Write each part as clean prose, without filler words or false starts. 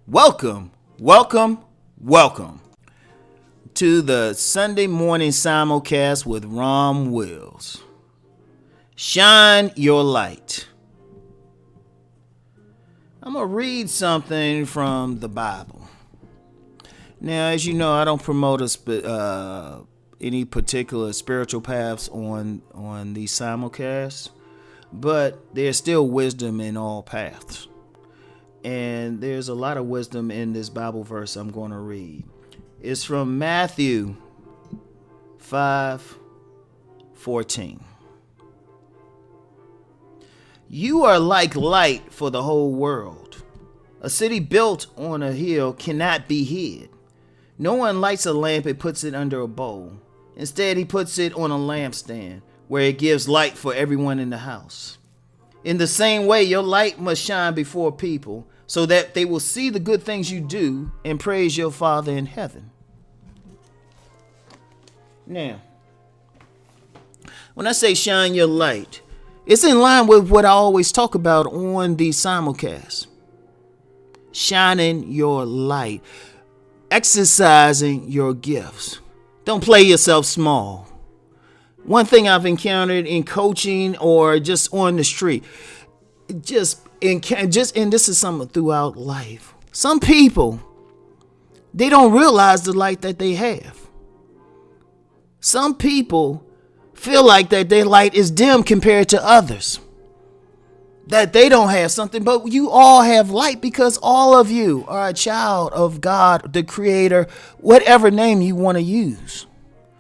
Welcome, welcome, welcome to the Sunday morning simulcast with Rom Wills. Shine your light. I'm going to read something from the Bible. Now, as you know, I don't promote any particular spiritual paths on these simulcasts, but there's still wisdom in all paths. And there's a lot of wisdom in this Bible verse I'm going to read. It's from Matthew 5:14. You are like light for the whole world. A city built on a hill cannot be hid. No one lights a lamp and puts it under a bowl. Instead, he puts it on a lampstand where it gives light for everyone in the house. In the same way, your light must shine before people so that they will see the good things you do and praise your Father in heaven. Now, when I say shine your light, it's in line with what I always talk about on these simulcasts. Shining your light. Exercising your gifts. Don't play yourself small. One thing I've encountered in coaching or just on the street, and this is something throughout life. Some people, they don't realize the light that they have. Some people feel like that their light is dim compared to others. That they don't have something, but you all have light because all of you are a child of God, the Creator, whatever name you want to use.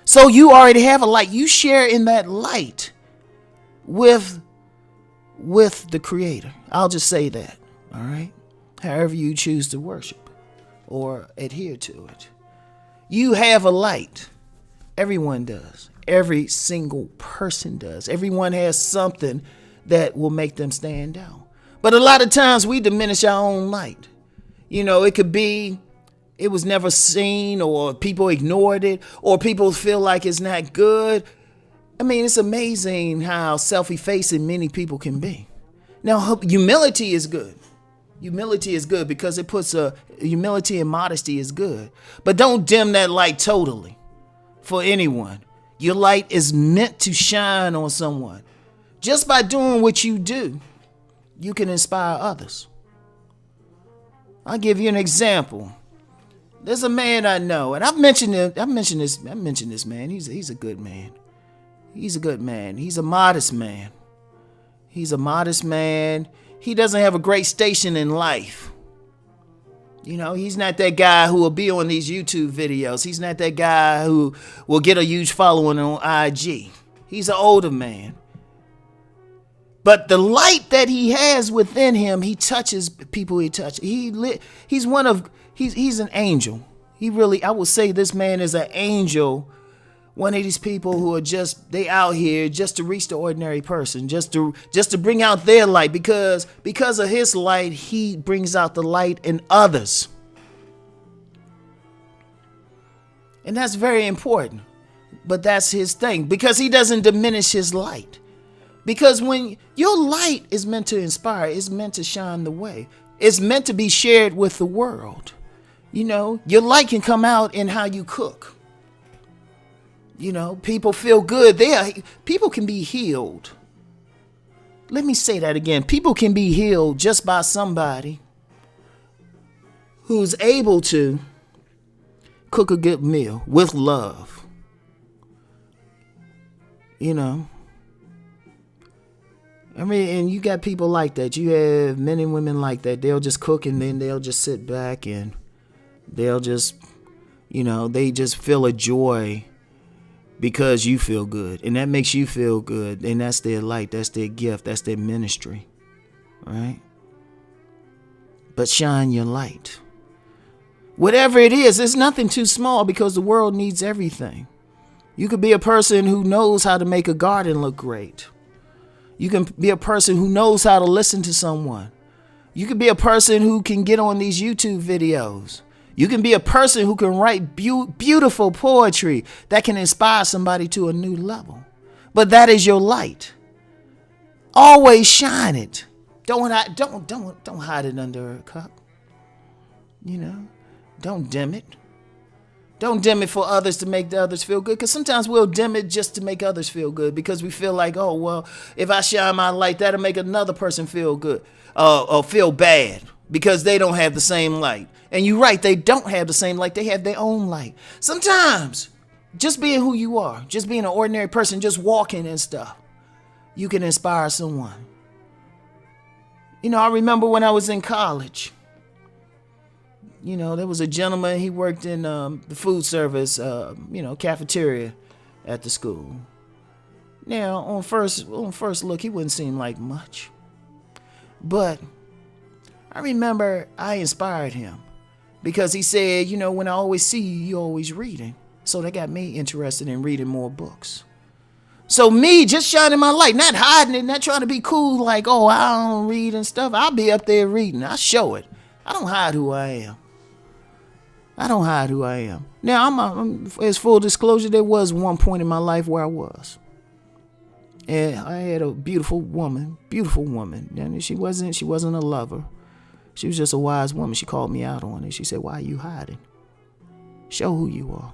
So you already have a light. You share in that light with the Creator. I'll just say that. All right. However you choose to worship or adhere to it. You have a light. Everyone does. Every single person does. Everyone has something that will make them stand out. But a lot of times we diminish our own light. You know, it could be it was never seen, or people ignored it, or people feel like it's not good. I mean, it's amazing how self-effacing many people can be. Now, humility is good. Humility is good because it puts humility and modesty is good. But don't dim that light totally for anyone. Your light is meant to shine on someone. Just by doing what you do, you can inspire others. I'll give you an example. There's a man I know, and I've mentioned this man. He's a good man. He's a good man. He's a modest man. He's a modest man. He doesn't have a great station in life. You know, he's not that guy who will be on these YouTube videos. He's not that guy who will get a huge following on IG. He's an older man. But the light that he has within him, he touches people he touches. He's an angel. I would say this man is an angel. One of these people who are they out here just to reach the ordinary person, just to bring out their light because of his light, he brings out the light in others. And that's very important. But that's his thing because he doesn't diminish his light. Because when your light is meant to inspire, it's meant to shine the way. It's meant to be shared with the world. You know, your light can come out in how you cook. You know, people feel good. People can be healed. Let me say that again. People can be healed just by somebody who's able to cook a good meal with love. You know. I mean, and you got people like that. You have men and women like that. They'll just cook and then they'll just sit back and they'll just, they just feel a joy because you feel good. And that makes you feel good. And that's their light. That's their gift. That's their ministry. Right? But shine your light. Whatever it is, it's nothing too small because the world needs everything. You could be a person who knows how to make a garden look great. You can be a person who knows how to listen to someone. You can be a person who can get on these YouTube videos. You can be a person who can write beautiful poetry that can inspire somebody to a new level. But that is your light. Always shine it. Don't hide it under a cup. You know, don't dim it. Don't dim it for others to make the others feel good. Because sometimes we'll dim it just to make others feel good. Because we feel like, oh, well, if I shine my light, that'll make another person feel good. Or feel bad. Because they don't have the same light. And you're right, they don't have the same light. They have their own light. Sometimes, just being who you are, just being an ordinary person, just walking and stuff, you can inspire someone. You know, I remember when I was in college. You know, there was a gentleman, he worked in the food service, cafeteria at the school. Now, on first look, he wouldn't seem like much. But I remember I inspired him because he said, you know, when I always see you, you're always reading. So that got me interested in reading more books. So me just shining my light, not hiding it, not trying to be cool like, oh, I don't read and stuff. I'll be up there reading. I show it. I don't hide who I am. Now, I'm as full disclosure, there was one point in my life where I was. And I had a beautiful woman. And she wasn't a lover. She was just a wise woman. She called me out on it. She said, why are you hiding? Show who you are.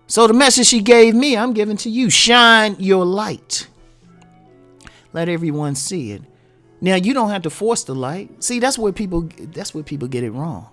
So the message she gave me, I'm giving to you. Shine your light. Let everyone see it. Now, you don't have to force the light. See, that's where people get it wrong.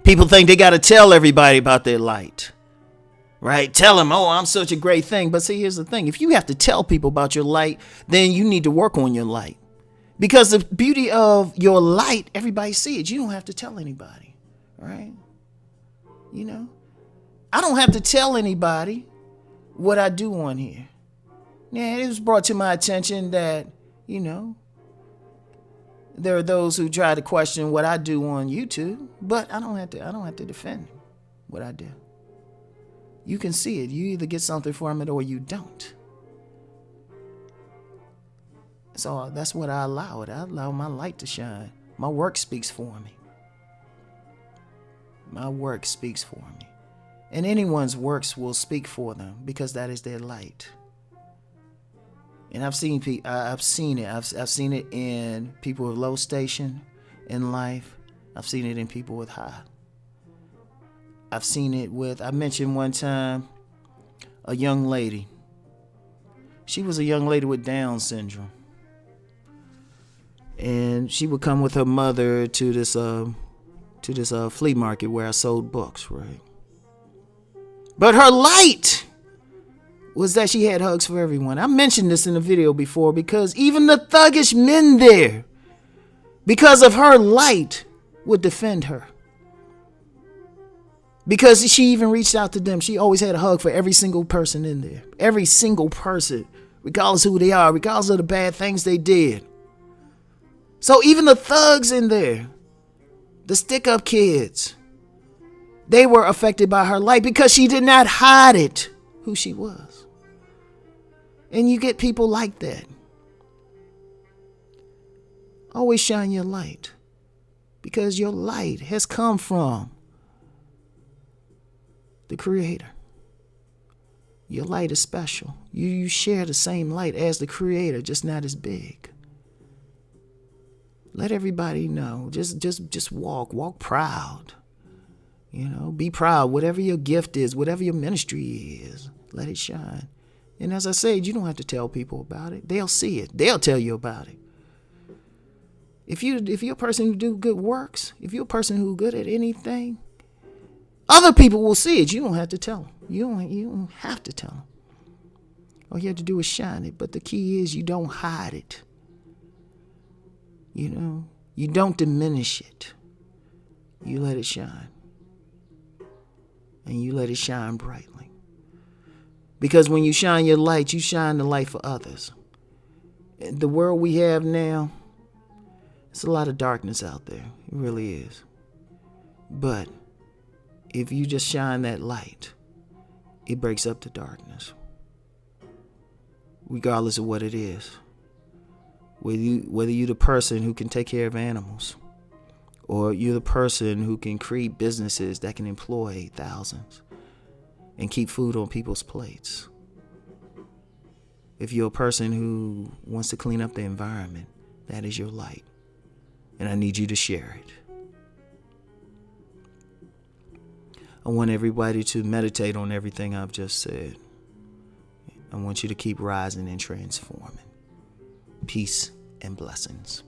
People think they got to tell everybody about their light, right? Tell them, oh, I'm such a great thing. But see, here's the thing. If you have to tell people about your light, then you need to work on your light. Because the beauty of your light, everybody see it. You don't have to tell anybody, right? You know, I don't have to tell anybody what I do on here. Yeah, it was brought to my attention that, you know, there are those who try to question what I do on YouTube, but I don't have to defend what I do. You can see it. You either get something from it or you don't. So that's what I allow it. I allow my light to shine. My work speaks for me. And anyone's works will speak for them because that is their light. And I've seen it. I've seen it in people with low station in life. I've seen it in people with high. I've seen it with, I mentioned one time, a young lady. She was a young lady with Down syndrome. And she would come with her mother to this flea market where I sold books, right? But her light was that she had hugs for everyone. I mentioned this in a video before because even the thuggish men there, because of her light, would defend her. Because she even reached out to them. She always had a hug for every single person in there. Every single person, regardless of who they are, regardless of the bad things they did. So even the thugs in there, the stick-up kids, they were affected by her light because she did not hide it, who she was. And you get people like that. Always shine your light because your light has come from the Creator. Your light is special. You share the same light as the Creator, just not as big. Let everybody know. Just walk proud. You know, be proud. Whatever your gift is, whatever your ministry is, let it shine. And as I said, you don't have to tell people about it. They'll see it. They'll tell you about it. If you're a person who do good works, if you're a person who's good at anything, other people will see it. You don't have to tell them. You don't have to tell them. All you have to do is shine it. But the key is you don't hide it. You know, you don't diminish it. You let it shine. And you let it shine brightly. Because when you shine your light, you shine the light for others. The world we have now, it's a lot of darkness out there. It really is. But if you just shine that light, it breaks up the darkness. Regardless of what it is. Whether you're the person who can take care of animals, or you're the person who can create businesses that can employ thousands and keep food on people's plates. If you're a person who wants to clean up the environment, that is your light. And I need you to share it. I want everybody to meditate on everything I've just said. I want you to keep rising and transforming. Peace and blessings.